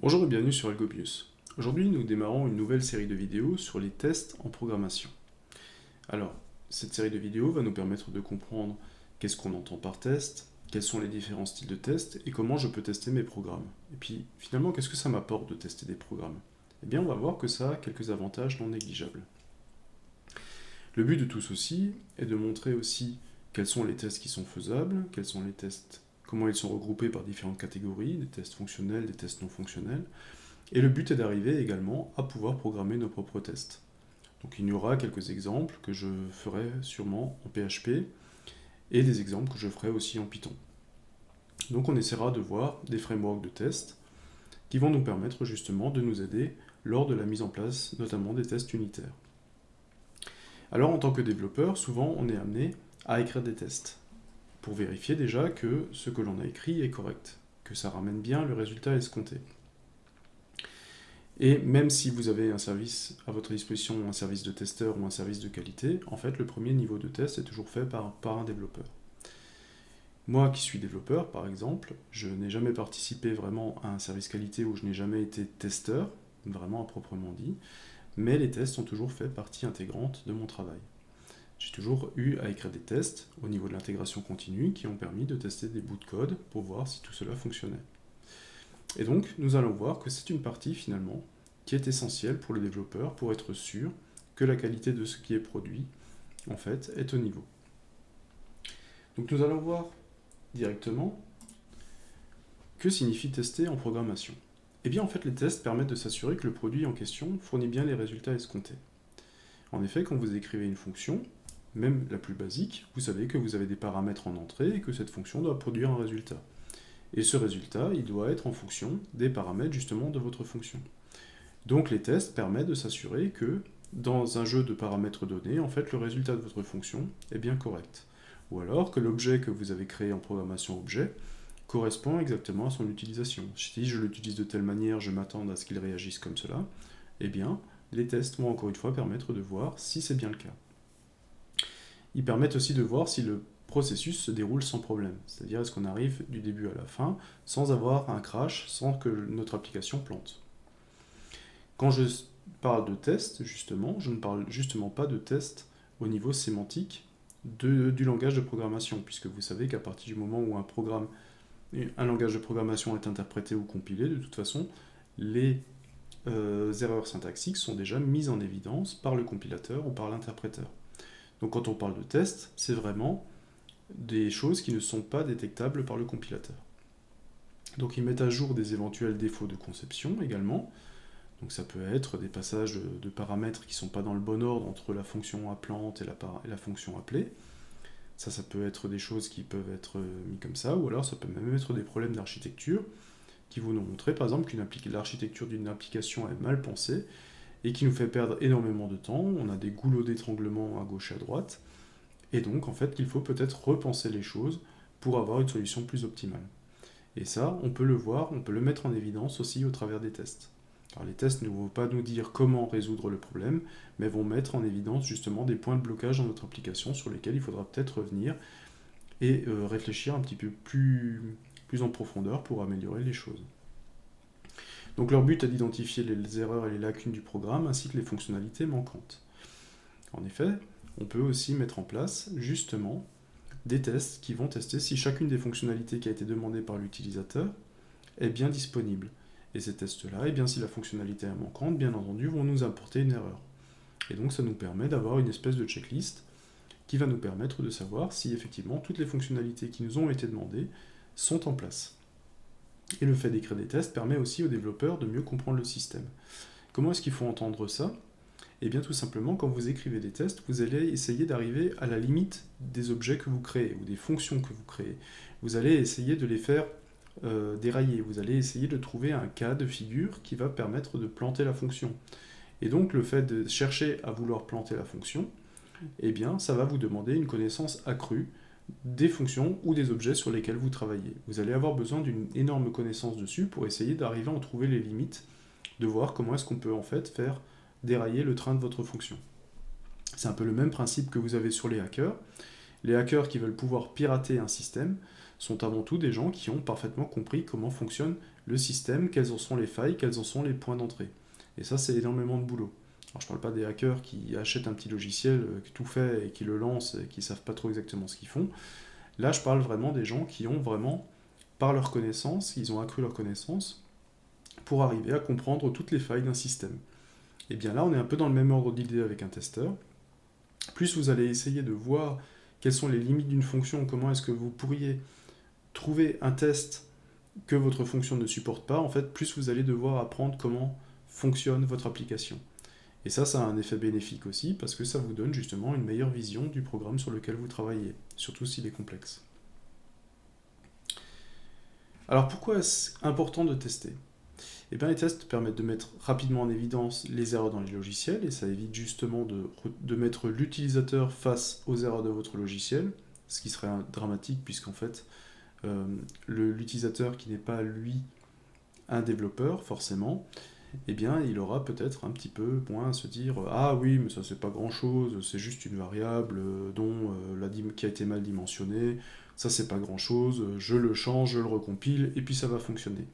Bonjour et bienvenue sur Algobius. Aujourd'hui, nous démarrons une nouvelle série de vidéos sur les tests en programmation. Alors, cette série de vidéos va nous permettre de comprendre qu'est-ce qu'on entend par test, quels sont les différents styles de tests et comment je peux tester mes programmes. Et puis, finalement, qu'est-ce que ça m'apporte de tester des programmes? Eh bien, on va voir que ça a quelques avantages non négligeables. Le but de tout ceci est de montrer aussi quels sont les tests qui sont faisables, quels sont les tests, comment ils sont regroupés par différentes catégories, des tests fonctionnels, des tests non fonctionnels. Et le but est d'arriver également à pouvoir programmer nos propres tests. Donc il y aura quelques exemples que je ferai sûrement en PHP et des exemples que je ferai aussi en Python. Donc on essaiera de voir des frameworks de tests qui vont nous permettre justement de nous aider lors de la mise en place notamment des tests unitaires. Alors en tant que développeur, souvent on est amené à écrire des tests pour vérifier déjà que ce que l'on a écrit est correct, que ça ramène bien le résultat escompté. Et même si vous avez un service à votre disposition, un service de testeur ou un service de qualité, en fait le premier niveau de test est toujours fait par un développeur. Moi qui suis développeur par exemple, je n'ai jamais participé vraiment à un service qualité où je n'ai jamais été testeur, vraiment à proprement dit, mais les tests ont toujours fait partie intégrante de mon travail. J'ai toujours eu à écrire des tests au niveau de l'intégration continue qui ont permis de tester des bouts de code pour voir si tout cela fonctionnait. Et donc, nous allons voir que c'est une partie finalement qui est essentielle pour le développeur pour être sûr que la qualité de ce qui est produit, en fait, est au niveau. Donc nous allons voir directement que signifie tester en programmation. Eh bien en fait les tests permettent de s'assurer que le produit en question fournit bien les résultats escomptés. En effet, quand vous écrivez une fonction, même la plus basique, vous savez que vous avez des paramètres en entrée et que cette fonction doit produire un résultat. Et ce résultat, il doit être en fonction des paramètres justement de votre fonction. Donc les tests permettent de s'assurer que dans un jeu de paramètres donnés, en fait le résultat de votre fonction est bien correct. Ou alors que l'objet que vous avez créé en programmation objet correspond exactement à son utilisation. Si je l'utilise de telle manière, je m'attends à ce qu'il réagisse comme cela, eh bien les tests vont encore une fois permettre de voir si c'est bien le cas. Ils permettent aussi de voir si le processus se déroule sans problème, c'est-à-dire est-ce qu'on arrive du début à la fin sans avoir un crash, sans que notre application plante. Quand je parle de test, justement, je ne parle justement pas de test au niveau sémantique du langage de programmation, puisque vous savez qu'à partir du moment où un langage de programmation est interprété ou compilé, de toute façon, les erreurs syntaxiques sont déjà mises en évidence par le compilateur ou par l'interpréteur. Donc quand on parle de test, c'est vraiment des choses qui ne sont pas détectables par le compilateur. Donc ils mettent à jour des éventuels défauts de conception également. Donc ça peut être des passages de paramètres qui ne sont pas dans le bon ordre entre la fonction appelante et la fonction appelée. Ça peut être des choses qui peuvent être mises comme ça, ou alors ça peut même être des problèmes d'architecture qui vont nous montrer par exemple que l'architecture d'une application est mal pensée et qui nous fait perdre énormément de temps. On a des goulots d'étranglement à gauche et à droite, et donc en fait qu'il faut peut-être repenser les choses pour avoir une solution plus optimale. Et ça, on peut le voir, on peut le mettre en évidence aussi au travers des tests. Alors les tests ne vont pas nous dire comment résoudre le problème, mais vont mettre en évidence justement des points de blocage dans notre application sur lesquels il faudra peut-être revenir et réfléchir un petit peu plus en profondeur pour améliorer les choses. Donc leur but est d'identifier les erreurs et les lacunes du programme ainsi que les fonctionnalités manquantes. En effet, on peut aussi mettre en place justement des tests qui vont tester si chacune des fonctionnalités qui a été demandée par l'utilisateur est bien disponible. Et ces tests-là, et bien si la fonctionnalité est manquante, bien entendu, vont nous apporter une erreur. Et donc ça nous permet d'avoir une espèce de checklist qui va nous permettre de savoir si effectivement toutes les fonctionnalités qui nous ont été demandées sont en place. Et le fait d'écrire des tests permet aussi aux développeurs de mieux comprendre le système. Comment est-ce qu'il faut entendre ça? Eh bien tout simplement, quand vous écrivez des tests, vous allez essayer d'arriver à la limite des objets que vous créez, ou des fonctions que vous créez. Vous allez essayer de les faire dérailler, vous allez essayer de trouver un cas de figure qui va permettre de planter la fonction. Et donc le fait de chercher à vouloir planter la fonction, eh bien ça va vous demander une connaissance accrue des fonctions ou des objets sur lesquels vous travaillez. Vous allez avoir besoin d'une énorme connaissance dessus pour essayer d'arriver à en trouver les limites, de voir comment est-ce qu'on peut en fait faire dérailler le train de votre fonction. C'est un peu le même principe que vous avez sur les hackers. Les hackers qui veulent pouvoir pirater un système sont avant tout des gens qui ont parfaitement compris comment fonctionne le système, quelles en sont les failles, quels en sont les points d'entrée. Et ça, c'est énormément de boulot. Alors, je ne parle pas des hackers qui achètent un petit logiciel tout fait et qui le lancent et qui ne savent pas trop exactement ce qu'ils font. Là, je parle vraiment des gens qui ont vraiment, par leur connaissance, ils ont accru leur connaissance pour arriver à comprendre toutes les failles d'un système. Et bien là, on est un peu dans le même ordre d'idée avec un testeur. Plus vous allez essayer de voir quelles sont les limites d'une fonction, comment est-ce que vous pourriez trouver un test que votre fonction ne supporte pas, en fait, plus vous allez devoir apprendre comment fonctionne votre application. Et ça a un effet bénéfique aussi, parce que ça vous donne justement une meilleure vision du programme sur lequel vous travaillez, surtout s'il est complexe. Alors pourquoi est-ce important de tester ? Eh bien, les tests permettent de mettre rapidement en évidence les erreurs dans les logiciels, et ça évite justement de mettre l'utilisateur face aux erreurs de votre logiciel, ce qui serait dramatique, puisqu'en fait, l'utilisateur qui n'est pas, lui, un développeur, forcément, eh bien, il aura peut-être un petit peu moins à se dire « Ah oui, mais ça c'est pas grand-chose, c'est juste une variable qui a été mal dimensionnée, ça c'est pas grand-chose, je le change, je le recompile, et puis ça va fonctionner. »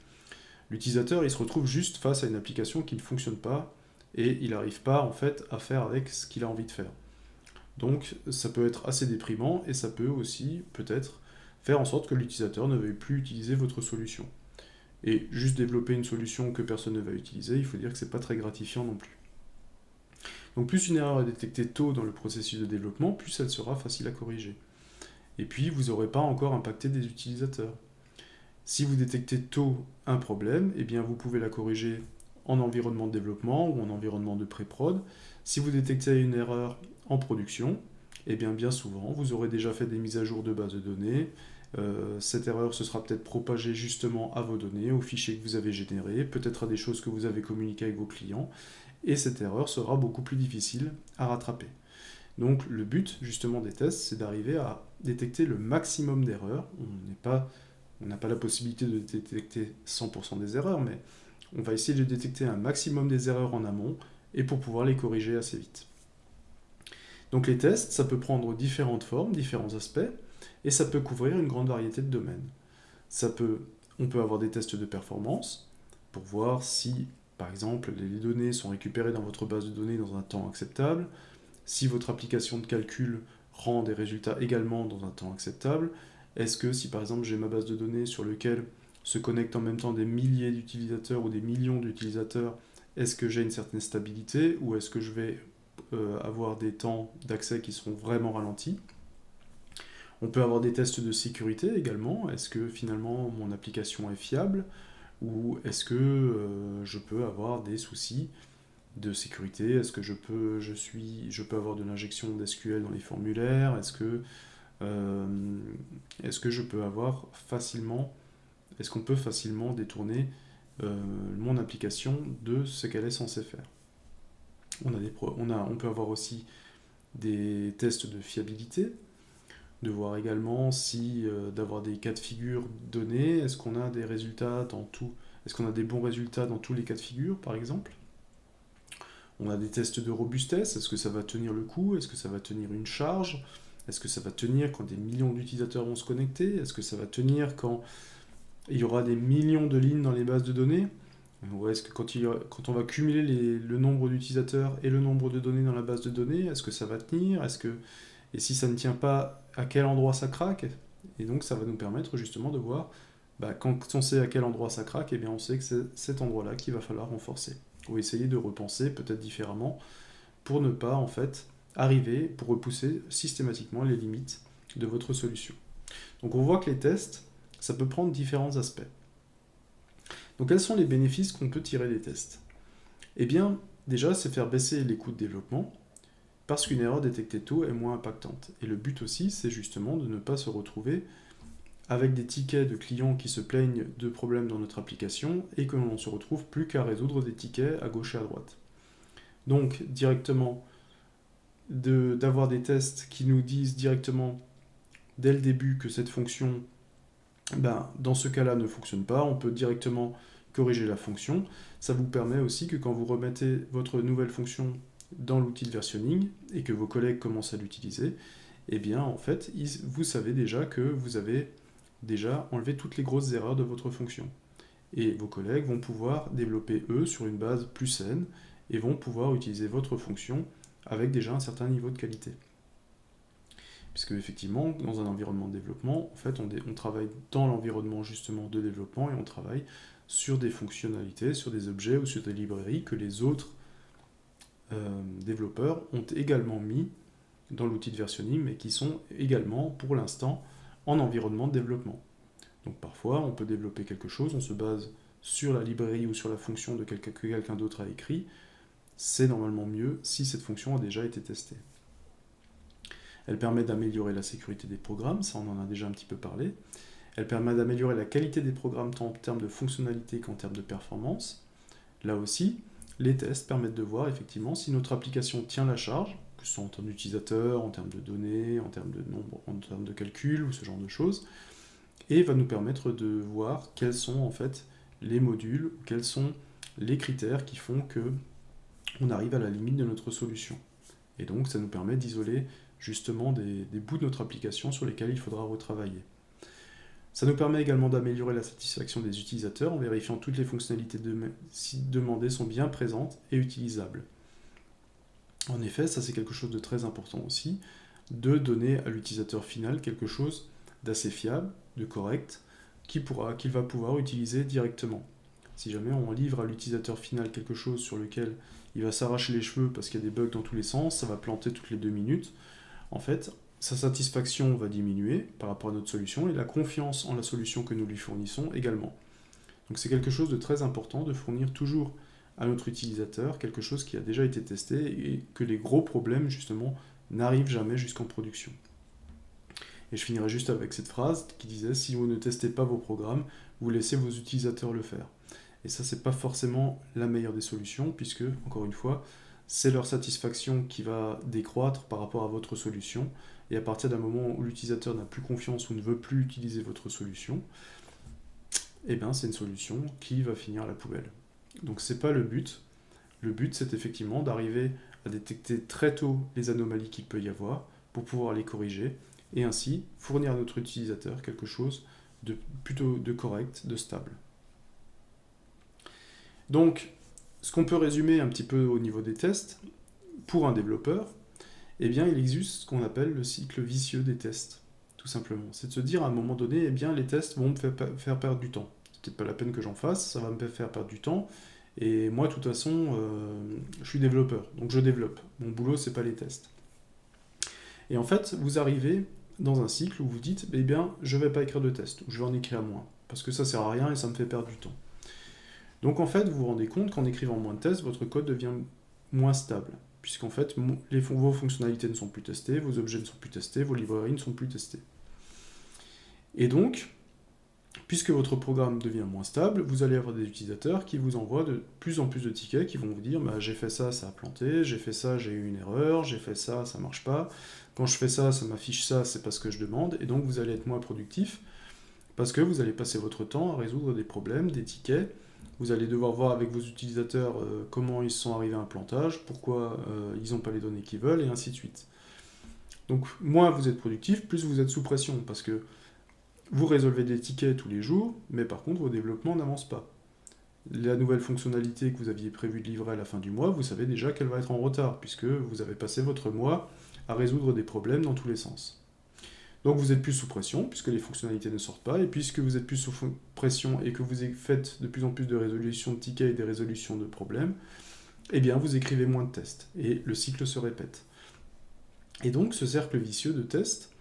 L'utilisateur, il se retrouve juste face à une application qui ne fonctionne pas, et il n'arrive pas, en fait, à faire avec ce qu'il a envie de faire. Donc, ça peut être assez déprimant, et ça peut aussi, peut-être, faire en sorte que l'utilisateur ne veuille plus utiliser votre solution. Et juste développer une solution que personne ne va utiliser, il faut dire que c'est pas très gratifiant non plus. Donc plus une erreur est détectée tôt dans le processus de développement, plus elle sera facile à corriger. Et puis vous n'aurez pas encore impacté des utilisateurs. Si vous détectez tôt un problème, eh bien vous pouvez la corriger en environnement de développement ou en environnement de pré-prod. Si vous détectez une erreur en production, eh bien souvent vous aurez déjà fait des mises à jour de base de données. Cette erreur se sera peut-être propagée justement à vos données, aux fichiers que vous avez générés, peut-être à des choses que vous avez communiquées avec vos clients, et cette erreur sera beaucoup plus difficile à rattraper. Donc le but justement des tests, c'est d'arriver à détecter le maximum d'erreurs. On n'a pas la possibilité de détecter 100% des erreurs, mais on va essayer de détecter un maximum des erreurs en amont, et pour pouvoir les corriger assez vite. Donc les tests, ça peut prendre différentes formes, différents aspects, et ça peut couvrir une grande variété de domaines. On peut avoir des tests de performance pour voir si, par exemple, les données sont récupérées dans votre base de données dans un temps acceptable, si votre application de calcul rend des résultats également dans un temps acceptable. Est-ce que si par exemple j'ai ma base de données sur laquelle se connectent en même temps des milliers d'utilisateurs ou des millions d'utilisateurs, est-ce que j'ai une certaine stabilité ou est-ce que je vais avoir des temps d'accès qui seront vraiment ralentis ? On peut avoir des tests de sécurité également. Est-ce que finalement mon application est fiable ou est-ce que je peux avoir des soucis de sécurité? Est-ce que je peux avoir de l'injection d'SQL dans les formulaires? Est-ce que qu'on peut facilement détourner mon application de ce qu'elle est censée faire? On peut avoir aussi des tests de fiabilité, de voir également si d'avoir des cas de figure donnés, est-ce qu'on a des bons résultats dans tous les cas de figure, par exemple? On a des tests de robustesse, est-ce que ça va tenir le coup? Est-ce que ça va tenir une charge? Est-ce que ça va tenir quand des millions d'utilisateurs vont se connecter? Est-ce que ça va tenir quand il y aura des millions de lignes dans les bases de données? Ou est-ce que quand on va cumuler le nombre d'utilisateurs et le nombre de données dans la base de données, est-ce que ça va tenir? Et si ça ne tient pas, à quel endroit ça craque? Et donc ça va nous permettre justement de voir, quand on sait à quel endroit ça craque, eh bien on sait que c'est cet endroit-là qu'il va falloir renforcer. Ou essayer de repenser peut-être différemment pour ne pas en fait pour repousser systématiquement les limites de votre solution. Donc on voit que les tests, ça peut prendre différents aspects. Donc quels sont les bénéfices qu'on peut tirer des tests? Eh bien, déjà, c'est faire baisser les coûts de développement, parce qu'une erreur détectée tôt est moins impactante. Et le but aussi, c'est justement de ne pas se retrouver avec des tickets de clients qui se plaignent de problèmes dans notre application et que l'on ne se retrouve plus qu'à résoudre des tickets à gauche et à droite. Donc, directement, d'avoir des tests qui nous disent directement, dès le début, que cette fonction, dans ce cas-là, ne fonctionne pas, on peut directement corriger la fonction. Ça vous permet aussi que quand vous remettez votre nouvelle fonction dans l'outil de versionning et que vos collègues commencent à l'utiliser, eh bien en fait, vous savez déjà que vous avez déjà enlever toutes les grosses erreurs de votre fonction. Et vos collègues vont pouvoir développer, eux, sur une base plus saine, et vont pouvoir utiliser votre fonction avec déjà un certain niveau de qualité. Puisque effectivement, dans un environnement de développement, en fait, on travaille dans l'environnement justement de développement et on travaille sur des fonctionnalités, sur des objets ou sur des librairies que les autres développeurs ont également mis dans l'outil de versionning, mais qui sont également, pour l'instant, en environnement de développement. Donc parfois, on peut développer quelque chose, on se base sur la librairie ou sur la fonction que quelqu'un d'autre a écrit. C'est normalement mieux si cette fonction a déjà été testée. Elle permet d'améliorer la sécurité des programmes, ça on en a déjà un petit peu parlé. Elle permet d'améliorer la qualité des programmes tant en termes de fonctionnalité qu'en termes de performance. Là aussi, les tests permettent de voir effectivement si notre application tient la charge, que ce soit en termes d'utilisateurs, en termes de données, en termes de nombre, en termes de calcul ou ce genre de choses, et va nous permettre de voir quels sont en fait les modules, quels sont les critères qui font que on arrive à la limite de notre solution. Et donc ça nous permet d'isoler justement des bouts de notre application sur lesquels il faudra retravailler. Ça nous permet également d'améliorer la satisfaction des utilisateurs en vérifiant toutes les fonctionnalités demandées sont bien présentes et utilisables. En effet, ça c'est quelque chose de très important aussi, de donner à l'utilisateur final quelque chose d'assez fiable, de correct, qu'il va pouvoir utiliser directement. Si jamais on livre à l'utilisateur final quelque chose sur lequel il va s'arracher les cheveux parce qu'il y a des bugs dans tous les sens, ça va planter toutes les 2 minutes, en fait, sa satisfaction va diminuer par rapport à notre solution et la confiance en la solution que nous lui fournissons également. Donc c'est quelque chose de très important de fournir toujours à notre utilisateur quelque chose qui a déjà été testé et que les gros problèmes justement n'arrivent jamais jusqu'en production. Et je finirai juste avec cette phrase qui disait « Si vous ne testez pas vos programmes, vous laissez vos utilisateurs le faire ». Et ça, c'est pas forcément la meilleure des solutions, puisque, encore une fois, c'est leur satisfaction qui va décroître par rapport à votre solution. Et à partir d'un moment où l'utilisateur n'a plus confiance ou ne veut plus utiliser votre solution, eh bien, c'est une solution qui va finir à la poubelle. Donc, c'est pas le but. Le but, c'est effectivement d'arriver à détecter très tôt les anomalies qu'il peut y avoir pour pouvoir les corriger et ainsi fournir à notre utilisateur quelque chose de plutôt de correct, de stable. Donc, ce qu'on peut résumer un petit peu au niveau des tests, pour un développeur, eh bien, il existe ce qu'on appelle le cycle vicieux des tests, tout simplement. C'est de se dire à un moment donné, eh bien, les tests vont me faire perdre du temps. C'est peut-être pas la peine que j'en fasse, ça va me faire perdre du temps. Et moi, de toute façon, je suis développeur, donc je développe. Mon boulot, c'est pas les tests. Et en fait, vous arrivez dans un cycle où vous dites, eh bien, je vais pas écrire de tests, ou je vais en écrire moins, parce que ça sert à rien et ça me fait perdre du temps. Donc en fait, vous vous rendez compte qu'en écrivant moins de tests, votre code devient moins stable, puisqu'en fait, vos fonctionnalités ne sont plus testées, vos objets ne sont plus testés, vos librairies ne sont plus testées. Et donc, puisque votre programme devient moins stable, vous allez avoir des utilisateurs qui vous envoient de plus en plus de tickets qui vont vous dire bah, j'ai fait ça, ça a planté, j'ai fait ça, j'ai eu une erreur, j'ai fait ça, ça marche pas, quand je fais ça, ça m'affiche ça, c'est pas ce que je demande, et donc vous allez être moins productif, parce que vous allez passer votre temps à résoudre des problèmes, des tickets. Vous allez devoir voir avec vos utilisateurs comment ils sont arrivés à un plantage, pourquoi ils n'ont pas les données qu'ils veulent, et ainsi de suite. Donc moins vous êtes productif, plus vous êtes sous pression, parce que vous résolvez des tickets tous les jours, mais par contre vos développements n'avancent pas. La nouvelle fonctionnalité que vous aviez prévu de livrer à la fin du mois, vous savez déjà qu'elle va être en retard, puisque vous avez passé votre mois à résoudre des problèmes dans tous les sens. Donc vous êtes plus sous pression, puisque les fonctionnalités ne sortent pas, et puisque vous êtes plus sous pression et que vous faites de plus en plus de résolutions de tickets et des résolutions de problèmes, eh bien vous écrivez moins de tests, et le cycle se répète. Et donc ce cercle vicieux de tests,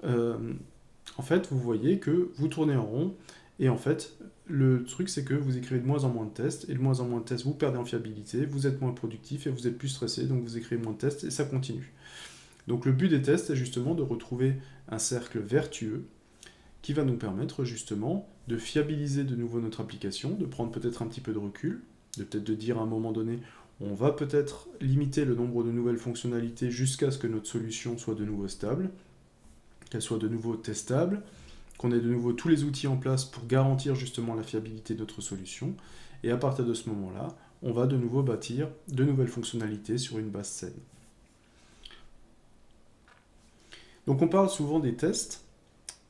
en fait vous voyez que vous tournez en rond, et en fait le truc c'est que vous écrivez de moins en moins de tests, et de moins en moins de tests vous perdez en fiabilité, vous êtes moins productif, et vous êtes plus stressé, donc vous écrivez moins de tests, et ça continue. Donc le but des tests, c'est justement de retrouver un cercle vertueux qui va nous permettre justement de fiabiliser de nouveau notre application, de prendre peut-être un petit peu de recul, de peut-être de dire à un moment donné, on va peut-être limiter le nombre de nouvelles fonctionnalités jusqu'à ce que notre solution soit de nouveau stable, qu'elle soit de nouveau testable, qu'on ait de nouveau tous les outils en place pour garantir justement la fiabilité de notre solution, et à partir de ce moment-là, on va de nouveau bâtir de nouvelles fonctionnalités sur une base saine. Donc on parle souvent des tests,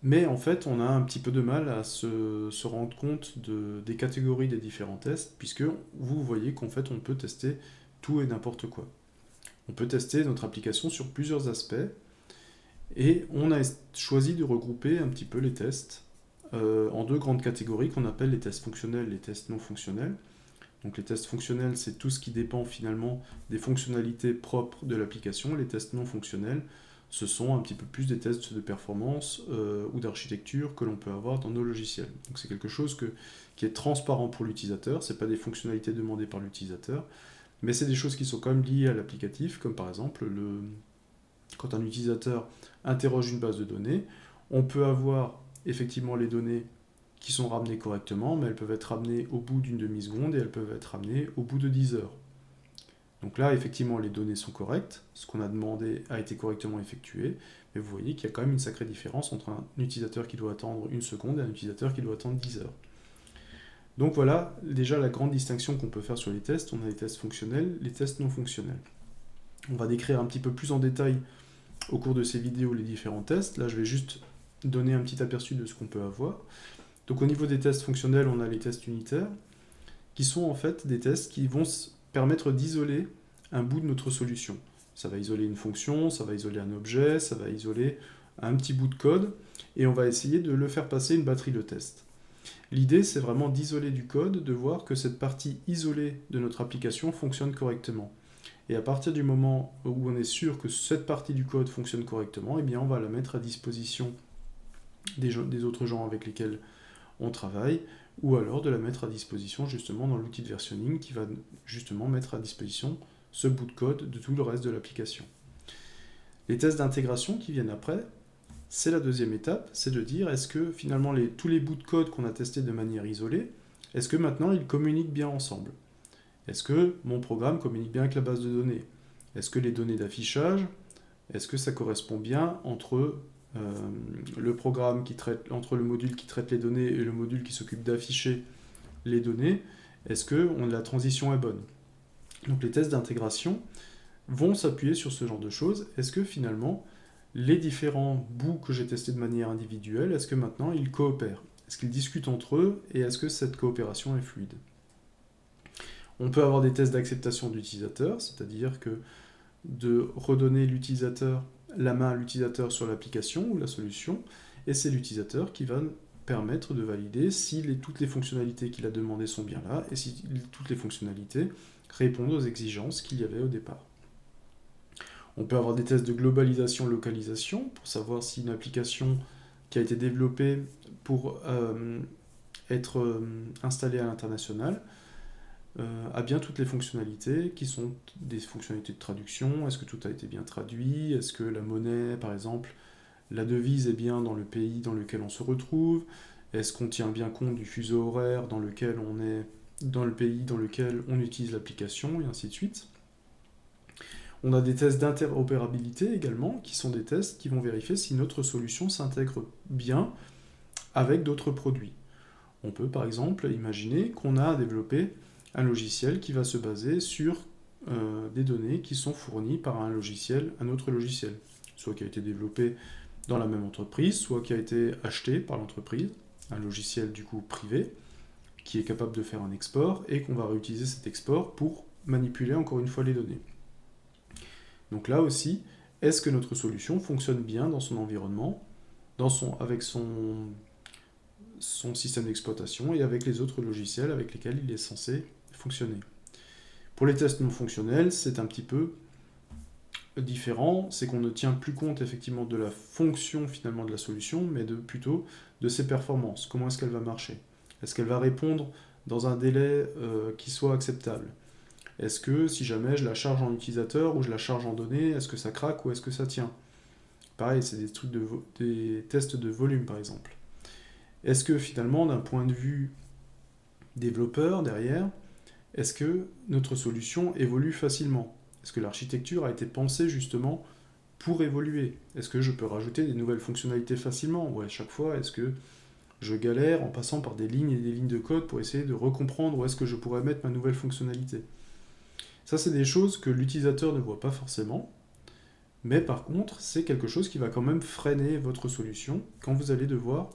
Mais en fait, on a un petit peu de mal à se rendre compte des catégories des différents tests, puisque vous voyez qu'en fait, on peut tester tout et n'importe quoi. On peut tester notre application sur plusieurs aspects, et on a choisi de regrouper un petit peu les tests en deux grandes catégories qu'on appelle les tests fonctionnels et les tests non fonctionnels. Donc les tests fonctionnels, c'est tout ce qui dépend finalement des fonctionnalités propres de l'application. Les tests non fonctionnels, ce sont un petit peu plus des tests de performance ou d'architecture que l'on peut avoir dans nos logiciels. Donc c'est quelque chose qui est transparent pour l'utilisateur, ce n'est pas des fonctionnalités demandées par l'utilisateur, mais c'est des choses qui sont quand même liées à l'applicatif, comme par exemple quand un utilisateur interroge une base de données, on peut avoir effectivement les données qui sont ramenées correctement, mais elles peuvent être ramenées au bout d'une demi-seconde et elles peuvent être ramenées au bout de 10 heures. Donc là, effectivement, les données sont correctes, ce qu'on a demandé a été correctement effectué, mais vous voyez qu'il y a quand même une sacrée différence entre un utilisateur qui doit attendre une seconde et un utilisateur qui doit attendre 10 heures. Donc voilà déjà la grande distinction qu'on peut faire sur les tests. On a les tests fonctionnels, les tests non fonctionnels. On va décrire un petit peu plus en détail au cours de ces vidéos les différents tests. Là, je vais juste donner un petit aperçu de ce qu'on peut avoir. Donc au niveau des tests fonctionnels, on a les tests unitaires, qui sont en fait des tests qui vont permettre d'isoler un bout de notre solution. Ça va isoler une fonction, ça va isoler un objet, ça va isoler un petit bout de code, et on va essayer de le faire passer une batterie de tests. L'idée, c'est vraiment d'isoler du code, de voir que cette partie isolée de notre application fonctionne correctement. Et à partir du moment où on est sûr que cette partie du code fonctionne correctement, eh bien on va la mettre à disposition des autres gens avec lesquels on travaille, ou alors de la mettre à disposition justement dans l'outil de versionning qui va justement mettre à disposition ce bout de code de tout le reste de l'application. Les tests d'intégration qui viennent après, c'est la deuxième étape, c'est de dire est-ce que finalement tous les bouts de code qu'on a testés de manière isolée, est-ce que maintenant ils communiquent bien ensemble? Est-ce que mon programme communique bien avec la base de données? Est-ce que les données d'affichage, est-ce que ça correspond bien entre le programme entre le module qui traite les données et le module qui s'occupe d'afficher les données? Est-ce que la transition est bonne? Donc les tests d'intégration vont s'appuyer sur ce genre de choses. Est-ce que finalement les différents bouts que j'ai testés de manière individuelle, est-ce que maintenant ils coopèrent? Est-ce qu'ils discutent entre eux et est-ce que cette coopération est fluide? On peut avoir des tests d'acceptation d'utilisateur, c'est-à-dire que de redonner la main à l'utilisateur sur l'application ou la solution, et c'est l'utilisateur qui va permettre de valider si toutes les fonctionnalités qu'il a demandées sont bien là, et si toutes les fonctionnalités répondent aux exigences qu'il y avait au départ. On peut avoir des tests de globalisation-localisation pour savoir si une application qui a été développée pour être installée à l'international a bien toutes les fonctionnalités qui sont des fonctionnalités de traduction. Est-ce que tout a été bien traduit? Est-ce que la monnaie, par exemple, la devise est bien dans le pays dans lequel on se retrouve? Est-ce qu'on tient bien compte du fuseau horaire dans lequel on est, dans le pays dans lequel on utilise l'application, et ainsi de suite. On a des tests d'interopérabilité également, qui sont des tests qui vont vérifier si notre solution s'intègre bien avec d'autres produits. On peut par exemple imaginer qu'on a développé un logiciel qui va se baser sur des données qui sont fournies par un autre logiciel, soit qui a été développé dans la même entreprise, soit qui a été acheté par l'entreprise, un logiciel du coup privé, qui est capable de faire un export, et qu'on va réutiliser cet export pour manipuler encore une fois les données. Donc là aussi, est-ce que notre solution fonctionne bien dans son environnement, avec son système d'exploitation et avec les autres logiciels avec lesquels il est censé fonctionner? Pour les tests non fonctionnels, c'est un petit peu différent, c'est qu'on ne tient plus compte effectivement de la fonction finalement de la solution, mais plutôt de ses performances. Comment est-ce qu'elle va marcher? Est-ce qu'elle va répondre dans un délai qui soit acceptable? Est-ce que si jamais je la charge en utilisateur ou je la charge en données, est-ce que ça craque ou est-ce que ça tient? Pareil, c'est des tests de volume par exemple. Est-ce que finalement, d'un point de vue développeur derrière, est-ce que notre solution évolue facilement? Est-ce que l'architecture a été pensée justement pour évoluer? Est-ce que je peux rajouter des nouvelles fonctionnalités facilement? Ou à chaque fois, est-ce que je galère en passant par des lignes et des lignes de code pour essayer de recomprendre où est-ce que je pourrais mettre ma nouvelle fonctionnalité? Ça, c'est des choses que l'utilisateur ne voit pas forcément, Mais par contre, c'est quelque chose qui va quand même freiner votre solution quand vous allez devoir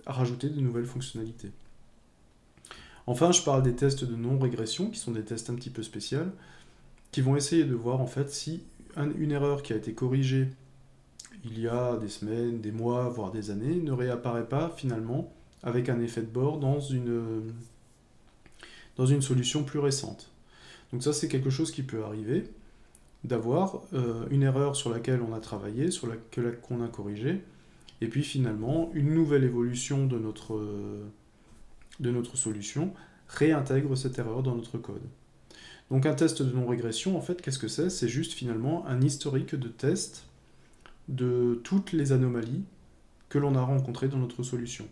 rajouter de nouvelles fonctionnalités. Enfin, je parle des tests de non-régression, qui sont des tests un petit peu spéciaux, qui vont essayer de voir en fait si une erreur qui a été corrigée il y a des semaines, des mois, voire des années, ne réapparaît pas finalement avec un effet de bord dans une solution plus récente. Donc ça, c'est quelque chose qui peut arriver, d'avoir une erreur sur laquelle on a travaillé, qu'on a corrigée, et puis finalement, une nouvelle évolution de notre solution réintègre cette erreur dans notre code. Donc un test de non-régression, en fait, qu'est-ce que c'est? C'est juste finalement un historique de test de toutes les anomalies que l'on a rencontrées dans notre solution.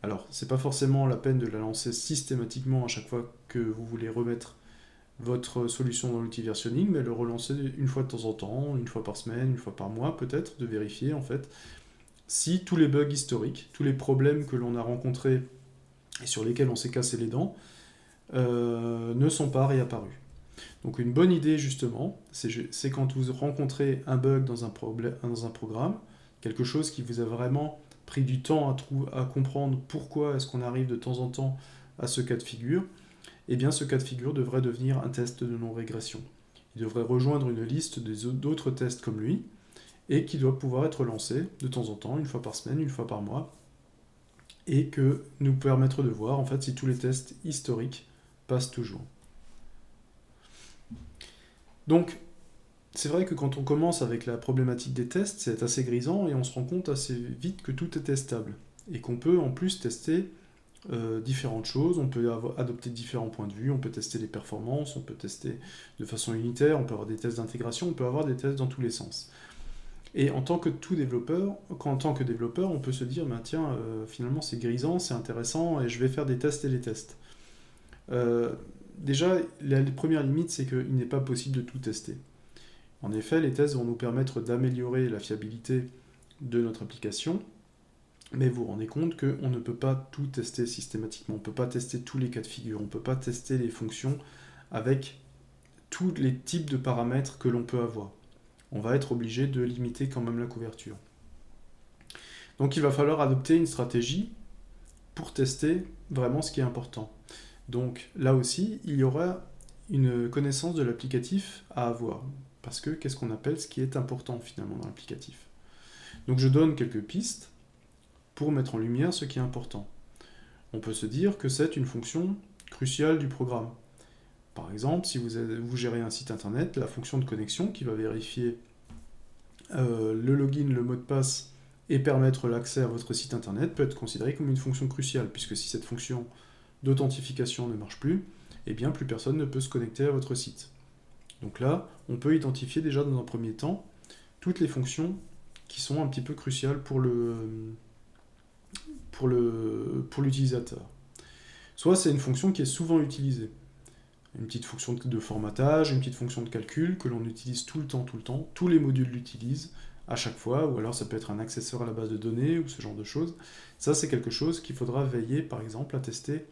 Alors, c'est pas forcément la peine de la lancer systématiquement à chaque fois que vous voulez remettre votre solution dans l'outil versionning, mais le relancer une fois de temps en temps, une fois par semaine, une fois par mois peut-être, de vérifier en fait si tous les bugs historiques, tous les problèmes que l'on a rencontrés et sur lesquels on s'est cassé les dents, ne sont pas réapparus. Donc une bonne idée justement, c'est quand vous rencontrez un bug dans un programme, quelque chose qui vous a vraiment pris du temps à comprendre pourquoi est-ce qu'on arrive de temps en temps à ce cas de figure, eh bien ce cas de figure devrait devenir un test de non-régression. Il devrait rejoindre une liste d'autres tests comme lui, et qui doit pouvoir être lancé de temps en temps, une fois par semaine, une fois par mois, et que nous permettre de voir en fait si tous les tests historiques passent toujours. Donc, c'est vrai que quand on commence avec la problématique des tests, c'est assez grisant et on se rend compte assez vite que tout est testable. Et qu'on peut en plus tester différentes choses, on peut adopter différents points de vue, on peut tester les performances, on peut tester de façon unitaire, on peut avoir des tests d'intégration, on peut avoir des tests dans tous les sens. Et en tant que développeur, on peut se dire, bah, tiens, finalement c'est grisant, c'est intéressant, et je vais faire des tests et des tests. Déjà, la première limite, c'est qu'il n'est pas possible de tout tester. En effet, les tests vont nous permettre d'améliorer la fiabilité de notre application, mais vous vous rendez compte qu'on ne peut pas tout tester systématiquement. On ne peut pas tester tous les cas de figure, on ne peut pas tester les fonctions avec tous les types de paramètres que l'on peut avoir. On va être obligé de limiter quand même la couverture. Donc il va falloir adopter une stratégie pour tester vraiment ce qui est important. Donc là aussi, il y aura une connaissance de l'applicatif à avoir. Parce que qu'est-ce qu'on appelle ce qui est important finalement dans l'applicatif? Donc je donne quelques pistes pour mettre en lumière ce qui est important. On peut se dire que c'est une fonction cruciale du programme. Par exemple, si vous gérez un site internet, la fonction de connexion qui va vérifier le login, le mot de passe et permettre l'accès à votre site internet peut être considérée comme une fonction cruciale, puisque si cette fonction d'authentification ne marche plus, eh bien plus personne ne peut se connecter à votre site. Donc là, on peut identifier déjà dans un premier temps toutes les fonctions qui sont un petit peu cruciales pour l'utilisateur. Soit c'est une fonction qui est souvent utilisée. Une petite fonction de formatage, une petite fonction de calcul que l'on utilise tout le temps, tous les modules l'utilisent à chaque fois, ou alors ça peut être un accessoire à la base de données, ou ce genre de choses. Ça, c'est quelque chose qu'il faudra veiller, par exemple, à tester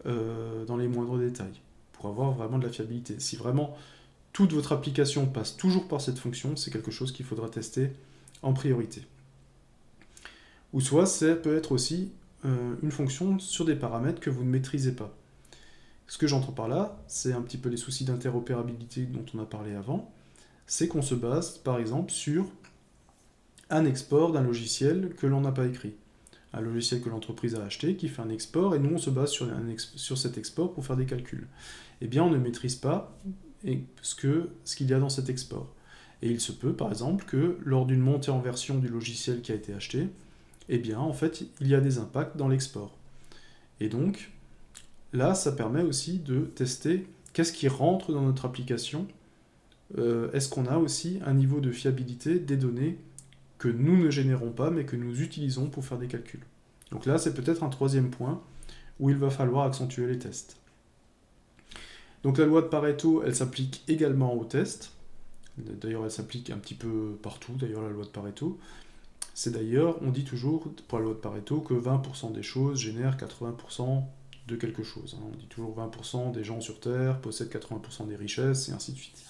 dans les moindres détails, pour avoir vraiment de la fiabilité. Si vraiment toute votre application passe toujours par cette fonction, c'est quelque chose qu'il faudra tester en priorité. Ou soit, ça peut être aussi une fonction sur des paramètres que vous ne maîtrisez pas. Ce que j'entends par là, c'est un petit peu les soucis d'interopérabilité dont on a parlé avant, c'est qu'on se base par exemple sur un export d'un logiciel que l'on n'a pas écrit. Un logiciel que l'entreprise a acheté qui fait un export et nous on se base sur cet export pour faire des calculs. Eh bien on ne maîtrise pas ce qu'il y a dans cet export. Et il se peut par exemple que lors d'une montée en version du logiciel qui a été acheté, eh bien en fait il y a des impacts dans l'export. Et donc là, ça permet aussi de tester qu'est-ce qui rentre dans notre application. Est-ce qu'on a aussi un niveau de fiabilité des données que nous ne générons pas, mais que nous utilisons pour faire des calculs. Donc là, c'est peut-être un troisième point où il va falloir accentuer les tests. Donc la loi de Pareto, elle s'applique également aux tests. D'ailleurs, elle s'applique un petit peu partout, d'ailleurs, la loi de Pareto. C'est d'ailleurs, on dit toujours, pour la loi de Pareto, que 20% des choses génèrent 80% de quelque chose. On dit toujours 20% des gens sur Terre possèdent 80% des richesses, et ainsi de suite.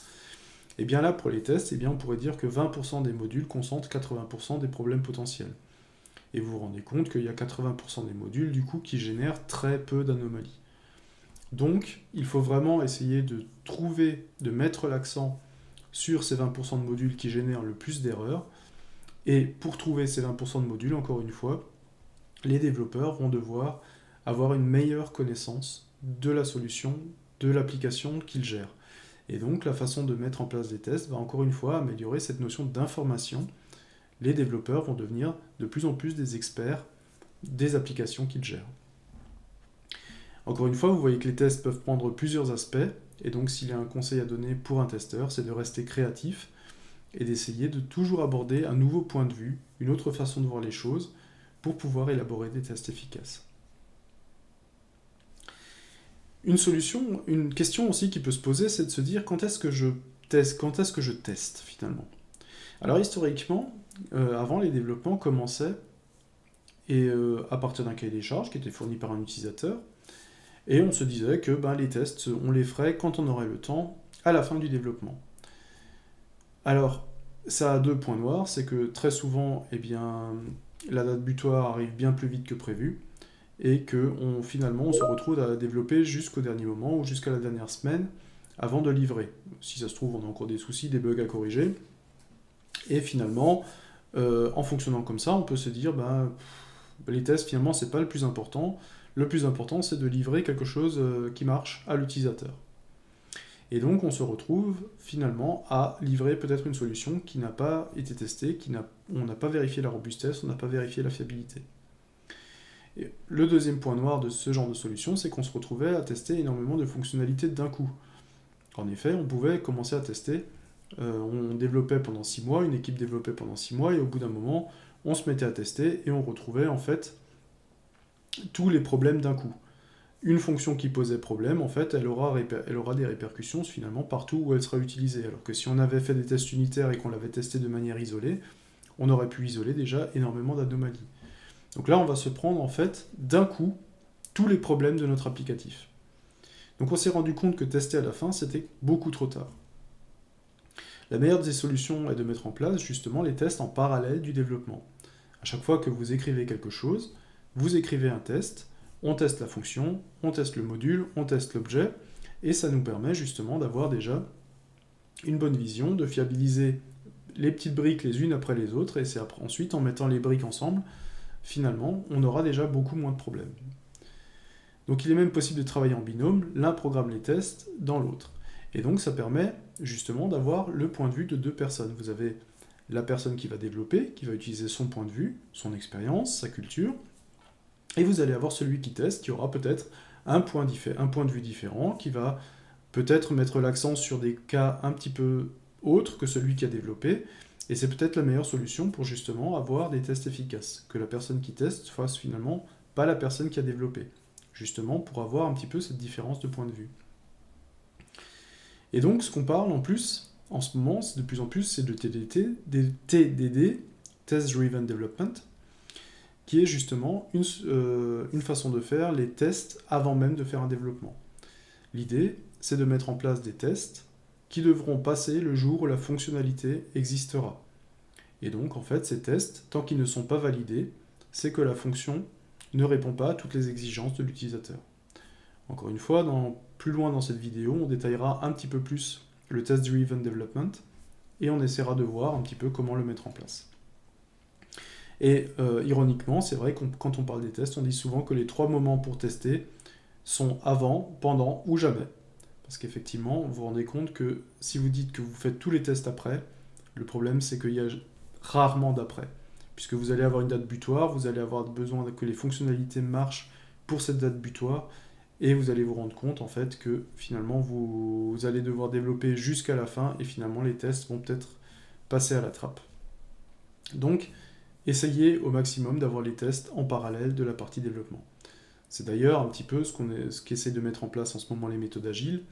Et bien là, pour les tests, on pourrait dire que 20% des modules concentrent 80% des problèmes potentiels. Et vous vous rendez compte qu'il y a 80% des modules, du coup, qui génèrent très peu d'anomalies. Donc, il faut vraiment essayer de trouver, de mettre l'accent sur ces 20% de modules qui génèrent le plus d'erreurs. Et pour trouver ces 20% de modules, encore une fois, les développeurs vont devoir avoir une meilleure connaissance de la solution, de l'application qu'ils gèrent. Et donc, la façon de mettre en place des tests va encore une fois améliorer cette notion d'information. Les développeurs vont devenir de plus en plus des experts des applications qu'ils gèrent. Encore une fois, vous voyez que les tests peuvent prendre plusieurs aspects, et donc s'il y a un conseil à donner pour un testeur, c'est de rester créatif et d'essayer de toujours aborder un nouveau point de vue, une autre façon de voir les choses, pour pouvoir élaborer des tests efficaces. Une question aussi qui peut se poser, c'est de se dire quand est-ce que je teste finalement. Alors historiquement, avant les développements commençaient à partir d'un cahier des charges qui était fourni par un utilisateur, et on se disait que les tests, on les ferait quand on aurait le temps, à la fin du développement. Alors, ça a deux points noirs, c'est que très souvent, la date butoir arrive bien plus vite que prévu, et que finalement on se retrouve à développer jusqu'au dernier moment, ou jusqu'à la dernière semaine, avant de livrer. Si ça se trouve, on a encore des soucis, des bugs à corriger, et finalement, en fonctionnant comme ça, on peut se dire, les tests, finalement, c'est pas le plus important. Le plus important, c'est de livrer quelque chose qui marche à l'utilisateur. Et donc, on se retrouve finalement à livrer peut-être une solution qui n'a pas été testée, on n'a pas vérifié la robustesse, on n'a pas vérifié la fiabilité. Et le deuxième point noir de ce genre de solution, c'est qu'on se retrouvait à tester énormément de fonctionnalités d'un coup. En effet, on pouvait commencer à tester, on développait pendant 6 mois, une équipe développait pendant 6 mois, et au bout d'un moment, on se mettait à tester, et on retrouvait en fait tous les problèmes d'un coup. Une fonction qui posait problème, en fait, elle aura des répercussions finalement partout où elle sera utilisée. Alors que si on avait fait des tests unitaires et qu'on l'avait testé de manière isolée, on aurait pu isoler déjà énormément d'anomalies. Donc là, on va se prendre en fait d'un coup tous les problèmes de notre applicatif. Donc on s'est rendu compte que tester à la fin, c'était beaucoup trop tard. La meilleure des solutions est de mettre en place justement les tests en parallèle du développement. À chaque fois que vous écrivez quelque chose, vous écrivez un test, on teste la fonction, on teste le module, on teste l'objet, et ça nous permet justement d'avoir déjà une bonne vision, de fiabiliser les petites briques les unes après les autres, et c'est ensuite en mettant les briques ensemble, finalement, on aura déjà beaucoup moins de problèmes. Donc il est même possible de travailler en binôme, l'un programme les tests dans l'autre. Et donc ça permet justement d'avoir le point de vue de deux personnes. Vous avez la personne qui va développer, qui va utiliser son point de vue, son expérience, sa culture, et vous allez avoir celui qui teste, qui aura peut-être un point de vue différent, qui va peut-être mettre l'accent sur des cas un petit peu autres que celui qui a développé, et c'est peut-être la meilleure solution pour justement avoir des tests efficaces, que la personne qui teste fasse finalement pas la personne qui a développé, justement pour avoir un petit peu cette différence de point de vue. Et donc ce qu'on parle en plus, en ce moment, de plus en plus, c'est de TDD, Test Driven Development, qui est justement une façon de faire les tests avant même de faire un développement. L'idée, c'est de mettre en place des tests qui devront passer le jour où la fonctionnalité existera. Et donc, en fait, ces tests, tant qu'ils ne sont pas validés, c'est que la fonction ne répond pas à toutes les exigences de l'utilisateur. Encore une fois, plus loin dans cette vidéo, on détaillera un petit peu plus le Test Driven Development et on essaiera de voir un petit peu comment le mettre en place. Et ironiquement, c'est vrai que quand on parle des tests, on dit souvent que les 3 moments pour tester sont avant, pendant ou jamais. Parce qu'effectivement, vous vous rendez compte que si vous dites que vous faites tous les tests après, le problème c'est qu'il y a rarement d'après. Puisque vous allez avoir une date butoir, vous allez avoir besoin que les fonctionnalités marchent pour cette date butoir, et vous allez vous rendre compte en fait que finalement vous allez devoir développer jusqu'à la fin, et finalement les tests vont peut-être passer à la trappe. Donc, essayez au maximum d'avoir les tests en parallèle de la partie développement. C'est d'ailleurs un petit peu ce qu'essaient de mettre en place en ce moment les méthodes agiles.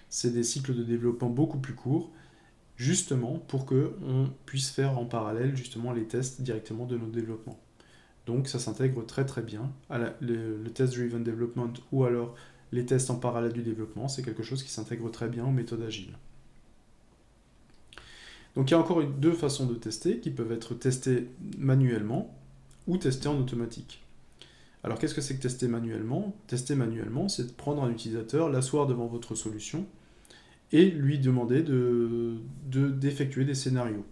C'est des cycles de développement beaucoup plus courts, justement pour qu'on puisse faire en parallèle justement les tests directement de nos développements. Donc ça s'intègre très très bien. Le Test Driven Development ou alors les tests en parallèle du développement, c'est quelque chose qui s'intègre très bien aux méthodes agiles. Donc il y a encore deux façons de tester qui peuvent être testées manuellement ou testées en automatique. Alors qu'est-ce que c'est que tester manuellement? Tester manuellement, c'est de prendre un utilisateur, l'asseoir devant votre solution et lui demander d'effectuer des scénarios.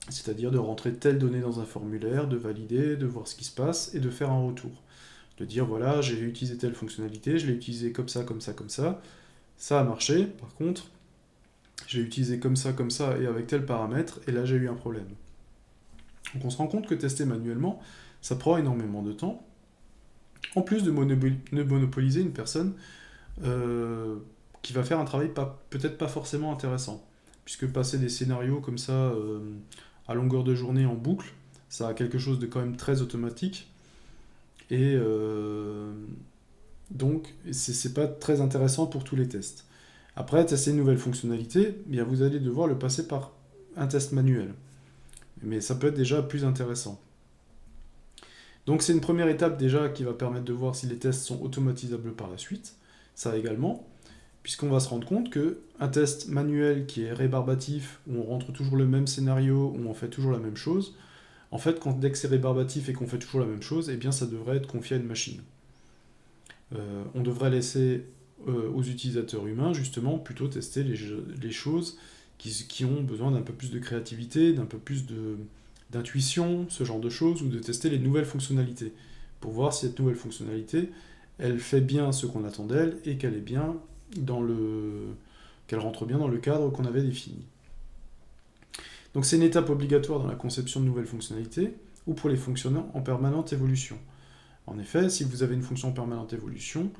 C'est-à-dire de rentrer telle donnée dans un formulaire, de valider, de voir ce qui se passe et de faire un retour. De dire voilà, j'ai utilisé telle fonctionnalité, je l'ai utilisé comme ça, comme ça, comme ça. Ça a marché, par contre, je l'ai utilisé comme ça et avec tel paramètre, et là j'ai eu un problème. Donc on se rend compte que tester manuellement, ça prend énormément de temps, en plus de monopoliser une personne qui va faire un travail peut-être pas forcément intéressant. Puisque passer des scénarios comme ça à longueur de journée en boucle, ça a quelque chose de quand même très automatique. Et donc, c'est pas très intéressant pour tous les tests. Après, tester une nouvelle fonctionnalité, eh bien, vous allez devoir le passer par un test manuel. Mais ça peut être déjà plus intéressant. Donc c'est une première étape déjà qui va permettre de voir si les tests sont automatisables par la suite. Ça également, puisqu'on va se rendre compte qu'un test manuel qui est rébarbatif, où on rentre toujours le même scénario, où on fait toujours la même chose, en fait, dès que c'est rébarbatif et qu'on fait toujours la même chose, eh bien ça devrait être confié à une machine. On devrait laisser aux utilisateurs humains, justement, plutôt tester les choses qui ont besoin d'un peu plus de créativité, d'un peu plus d'intuition, ce genre de choses, ou de tester les nouvelles fonctionnalités, pour voir si cette nouvelle fonctionnalité, elle fait bien ce qu'on attend d'elle, et qu'elle rentre bien dans le cadre qu'on avait défini. Donc c'est une étape obligatoire dans la conception de nouvelles fonctionnalités, ou pour les fonctions en permanente évolution. En effet, si vous avez une fonction en permanente évolution,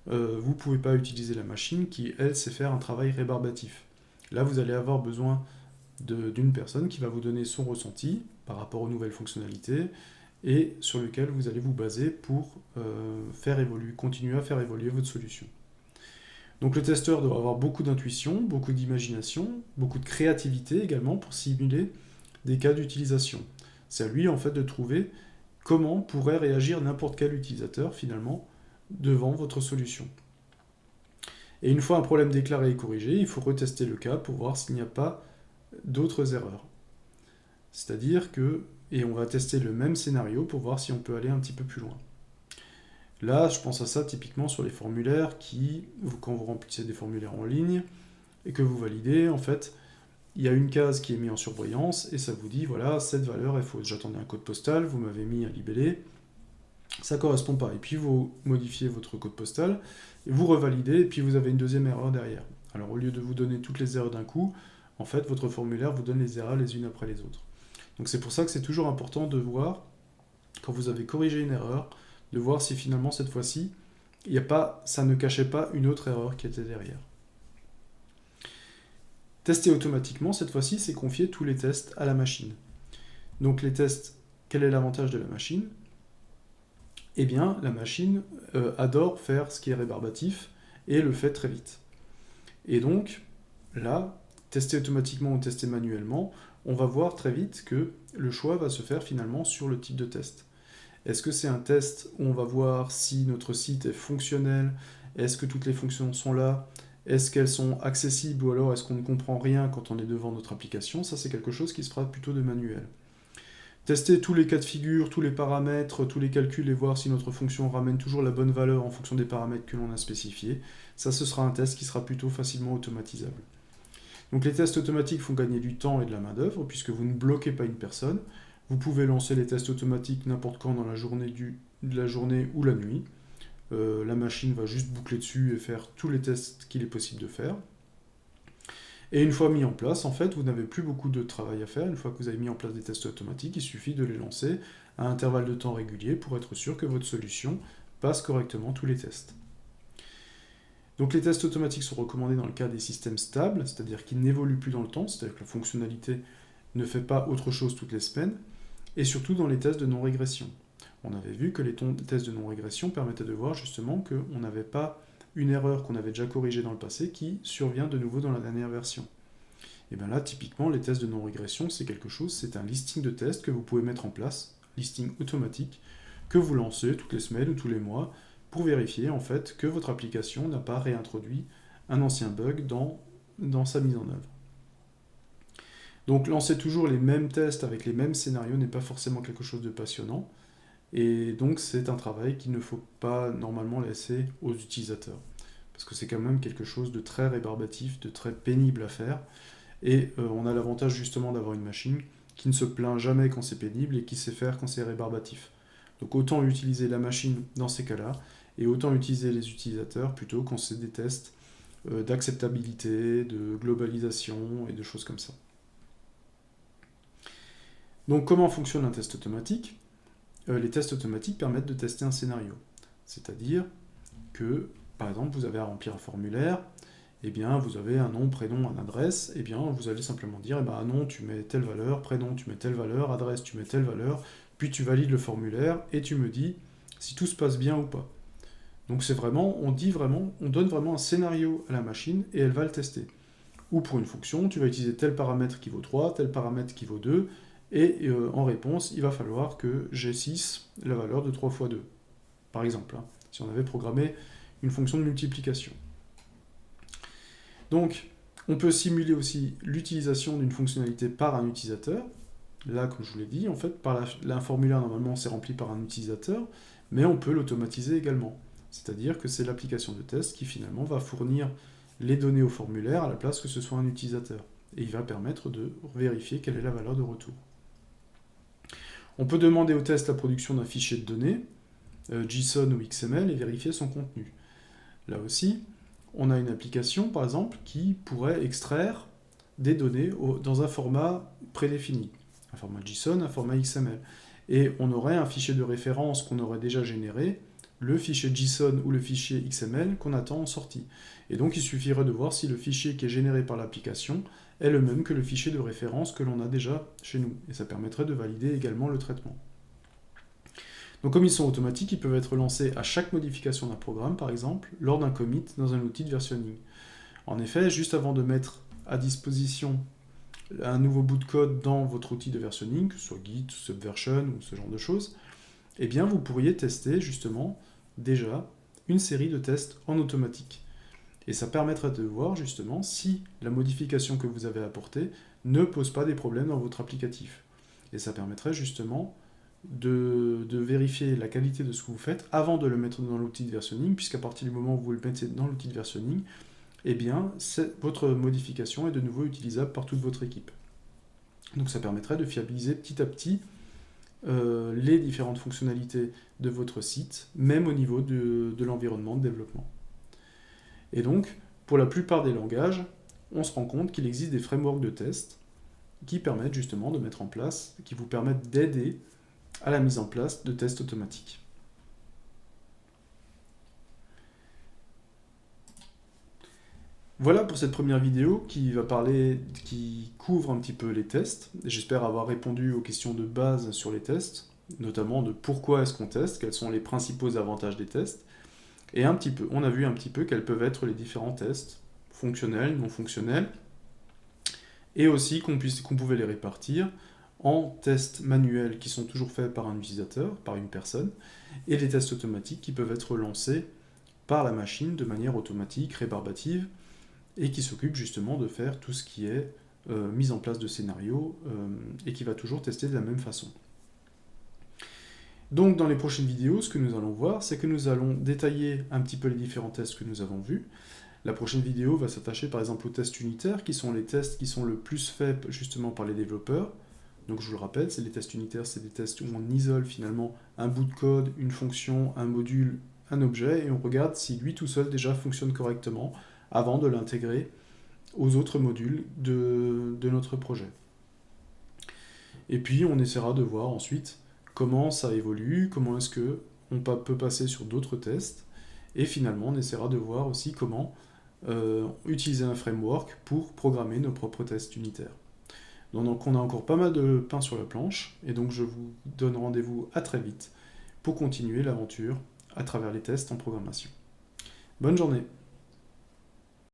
vous ne pouvez pas utiliser la machine qui, elle, sait faire un travail rébarbatif. Là, vous allez avoir besoin d'une personne qui va vous donner son ressenti par rapport aux nouvelles fonctionnalités et sur lequel vous allez vous baser pour continuer à faire évoluer votre solution. Donc le testeur doit avoir beaucoup d'intuition, beaucoup d'imagination, beaucoup de créativité également pour simuler des cas d'utilisation. C'est à lui en fait de trouver comment pourrait réagir n'importe quel utilisateur finalement devant votre solution. Et une fois un problème déclaré et corrigé, il faut retester le cas pour voir s'il n'y a pas d'autres erreurs. C'est-à-dire que, et on va tester le même scénario pour voir si on peut aller un petit peu plus loin. Là, je pense à ça typiquement sur les formulaires quand vous remplissez des formulaires en ligne et que vous validez, en fait, il y a une case qui est mise en surbrillance et ça vous dit, voilà, cette valeur est fausse. J'attendais un code postal, vous m'avez mis un libellé, ça ne correspond pas. Et puis vous modifiez votre code postal, et vous revalidez, et puis vous avez une deuxième erreur derrière. Alors au lieu de vous donner toutes les erreurs d'un coup, en fait, votre formulaire vous donne les erreurs les unes après les autres. Donc c'est pour ça que c'est toujours important de voir, quand vous avez corrigé une erreur, de voir si finalement cette fois-ci, ça ne cachait pas une autre erreur qui était derrière. Tester automatiquement, cette fois-ci, c'est confier tous les tests à la machine. Donc les tests, quel est l'avantage de la machine? Eh bien, la machine adore faire ce qui est rébarbatif et le fait très vite. Et donc, là, tester automatiquement ou tester manuellement, on va voir très vite que le choix va se faire finalement sur le type de test. Est-ce que c'est un test où on va voir si notre site est fonctionnel? Est-ce que toutes les fonctions sont là? Est-ce qu'elles sont accessibles ou alors est-ce qu'on ne comprend rien quand on est devant notre application? Ça, c'est quelque chose qui se fera plutôt de manuel. Tester tous les cas de figure, tous les paramètres, tous les calculs et voir si notre fonction ramène toujours la bonne valeur en fonction des paramètres que l'on a spécifiés. Ça, ce sera un test qui sera plutôt facilement automatisable. Donc les tests automatiques font gagner du temps et de la main-d'œuvre puisque vous ne bloquez pas une personne. Vous pouvez lancer les tests automatiques n'importe quand dans la journée ou la nuit. La machine va juste boucler dessus et faire tous les tests qu'il est possible de faire. Et une fois mis en place, en fait, vous n'avez plus beaucoup de travail à faire. Une fois que vous avez mis en place des tests automatiques, il suffit de les lancer à intervalles de temps réguliers pour être sûr que votre solution passe correctement tous les tests. Donc les tests automatiques sont recommandés dans le cas des systèmes stables, c'est-à-dire qu'ils n'évoluent plus dans le temps, c'est-à-dire que la fonctionnalité ne fait pas autre chose toutes les semaines, et surtout dans les tests de non-régression. On avait vu que les tests de non-régression permettaient de voir justement qu'on n'avait pas une erreur qu'on avait déjà corrigée dans le passé qui survient de nouveau dans la dernière version. Et bien là, typiquement, les tests de non-régression, c'est un listing de tests que vous pouvez mettre en place, listing automatique, que vous lancez toutes les semaines ou tous les mois, pour vérifier en fait que votre application n'a pas réintroduit un ancien bug dans sa mise en œuvre. Donc lancer toujours les mêmes tests avec les mêmes scénarios n'est pas forcément quelque chose de passionnant, et donc c'est un travail qu'il ne faut pas normalement laisser aux utilisateurs, parce que c'est quand même quelque chose de très rébarbatif, de très pénible à faire, et on a l'avantage justement d'avoir une machine qui ne se plaint jamais quand c'est pénible et qui sait faire quand c'est rébarbatif. Donc autant utiliser la machine dans ces cas-là, et autant utiliser les utilisateurs plutôt quand c'est des tests d'acceptabilité, de globalisation et de choses comme ça. Donc comment fonctionne un test automatique? Les tests automatiques permettent de tester un scénario. C'est-à-dire que, par exemple, vous avez à remplir un formulaire, eh bien, vous avez un nom, prénom, une adresse, eh bien, vous allez simplement dire, eh ben, nom, tu mets telle valeur, prénom, tu mets telle valeur, adresse, tu mets telle valeur, puis tu valides le formulaire et tu me dis si tout se passe bien ou pas. Donc c'est vraiment, on donne vraiment un scénario à la machine et elle va le tester. Ou pour une fonction, tu vas utiliser tel paramètre qui vaut 3, tel paramètre qui vaut 2, et en réponse, il va falloir que G6 la valeur de 3 fois 2, par exemple, hein, si on avait programmé une fonction de multiplication. Donc, on peut simuler aussi l'utilisation d'une fonctionnalité par un utilisateur. Là, comme je vous l'ai dit, en fait, un formulaire, normalement, c'est rempli par un utilisateur, mais on peut l'automatiser également. C'est-à-dire que c'est l'application de test qui, finalement, va fournir les données au formulaire à la place que ce soit un utilisateur. Et il va permettre de vérifier quelle est la valeur de retour. On peut demander au test la production d'un fichier de données, JSON ou XML, et vérifier son contenu. Là aussi, on a une application, par exemple, qui pourrait extraire des données dans un format prédéfini, un format JSON, un format XML. Et on aurait un fichier de référence qu'on aurait déjà généré, le fichier JSON ou le fichier XML qu'on attend en sortie. Et donc il suffirait de voir si le fichier qui est généré par l'application est le même que le fichier de référence que l'on a déjà chez nous. Et ça permettrait de valider également le traitement. Donc comme ils sont automatiques, ils peuvent être lancés à chaque modification d'un programme, par exemple, lors d'un commit dans un outil de versionning. En effet, juste avant de mettre à disposition un nouveau bout de code dans votre outil de versionning, que ce soit Git, Subversion ou ce genre de choses, eh bien vous pourriez tester justement déjà une série de tests en automatique. Et ça permettrait de voir justement si la modification que vous avez apportée ne pose pas des problèmes dans votre applicatif. Et ça permettrait justement de vérifier la qualité de ce que vous faites avant de le mettre dans l'outil de versionning, puisqu'à partir du moment où vous le mettez dans l'outil de versionning, eh bien, votre modification est de nouveau utilisable par toute votre équipe. Donc ça permettrait de fiabiliser petit à petit les différentes fonctionnalités de votre site, même au niveau de l'environnement de développement. Et donc, pour la plupart des langages, on se rend compte qu'il existe des frameworks de test qui permettent justement de mettre en place, qui vous permettent d'aider à la mise en place de tests automatiques. Voilà pour cette première vidéo qui couvre un petit peu les tests. J'espère avoir répondu aux questions de base sur les tests, notamment de pourquoi est-ce qu'on teste, quels sont les principaux avantages des tests, et on a vu un petit peu quels peuvent être les différents tests, fonctionnels, non fonctionnels, et aussi qu'on pouvait les répartir en tests manuels qui sont toujours faits par un utilisateur, par une personne, et les tests automatiques qui peuvent être lancés par la machine de manière automatique, rébarbative, et qui s'occupe justement de faire tout ce qui est mise en place de scénarios, et qui va toujours tester de la même façon. Donc dans les prochaines vidéos, ce que nous allons voir, c'est que nous allons détailler un petit peu les différents tests que nous avons vus. La prochaine vidéo va s'attacher par exemple aux tests unitaires, qui sont les tests qui sont le plus faits justement par les développeurs. Donc je vous le rappelle, c'est les tests unitaires, c'est des tests où on isole finalement un bout de code, une fonction, un module, un objet, et on regarde si lui tout seul déjà fonctionne correctement avant de l'intégrer aux autres modules de notre projet. Et puis on essaiera de voir ensuite comment ça évolue, comment est-ce qu'on peut passer sur d'autres tests, et finalement on essaiera de voir aussi comment utiliser un framework pour programmer nos propres tests unitaires. Donc on a encore pas mal de pain sur la planche, et donc je vous donne rendez-vous à très vite pour continuer l'aventure à travers les tests en programmation. Bonne journée!